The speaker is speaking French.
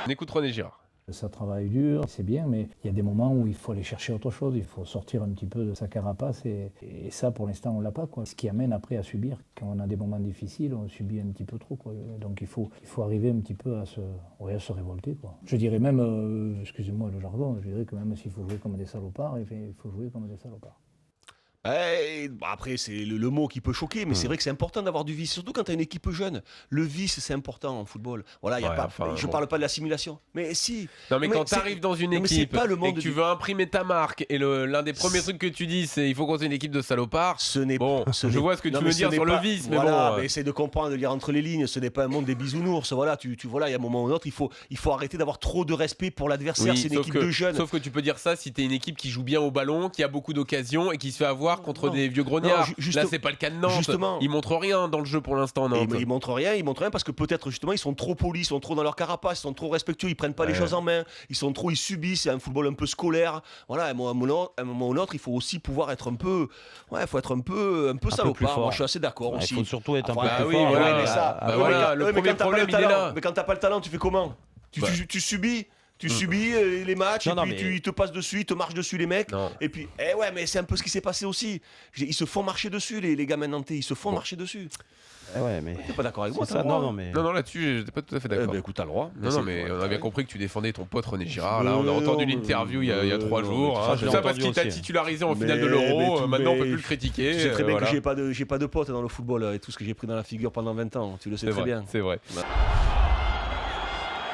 On écoute René Girard. Ça travaille dur, c'est bien, mais il y a des moments où il faut aller chercher autre chose, il faut sortir un petit peu de sa carapace et ça pour l'instant on l'a pas, quoi. Ce qui amène après à subir. Quand on a des moments difficiles, on subit un petit peu trop, quoi. Donc il faut arriver un petit peu à se révolter, quoi. Je dirais même, excusez-moi le jargon, je dirais que même s'il faut jouer comme des salopards, il faut jouer comme des salopards. Après, c'est le mot qui peut choquer, mais c'est vrai que c'est important d'avoir du vice, surtout quand tu as une équipe jeune. Le vice, c'est important en football. Voilà, je parle pas de l'assimilation, mais si. Non, mais quand tu arrives dans une équipe et que tu veux imprimer ta marque, et l'un des premiers trucs que tu dis, c'est il faut qu'on ait une équipe de salopards. Je vois ce que tu veux dire sur le vice, mais voilà, mais essaye de comprendre, de lire entre les lignes. Ce n'est pas un monde des bisounours. Voilà, voilà, il y a un moment ou un autre, il faut arrêter d'avoir trop de respect pour l'adversaire. C'est une équipe de jeunes. Sauf que tu peux dire ça si tu es une équipe qui joue bien au ballon, qui a beaucoup d'occasions et qui se fait avoir contre des vieux grognards. Là, c'est pas le cas de Nantes. Justement. Ils montrent rien dans le jeu pour l'instant, Nantes. Ils montrent rien parce que peut-être justement ils sont trop polis, ils sont trop dans leur carapace, ils sont trop respectueux, ils prennent pas les choses en main, ils subissent, c'est un football un peu scolaire. Voilà, à un moment ou l'autre, il faut aussi pouvoir être un peu salopard. Moi, je suis assez d'accord aussi. Il faut surtout être un peu plus fort. Le premier problème, il est là. Mais quand t'as pas le talent, tu fais comment? Tu subis. Tu subis les matchs, et puis ils te passent dessus, ils te marchent dessus les mecs. Et puis, mais c'est un peu ce qui s'est passé aussi. Ils se font marcher dessus, les gamins nantais, ils se font marcher dessus. Mais t'es pas d'accord avec moi, ça, non, là-dessus, j'étais pas tout à fait d'accord. Écoute, t'as le droit. Non, mais on a bien compris que tu défendais ton pote René Girard. Là, on a entendu l'interview il y a 3 jours. C'est ça parce qu'il t'a titularisé en finale de l'Euro. Maintenant, on peut plus le critiquer. Tu sais très bien que j'ai pas de pote dans le football et tout ce que j'ai pris dans la figure pendant 20 ans. Tu le sais très bien. C'est vrai.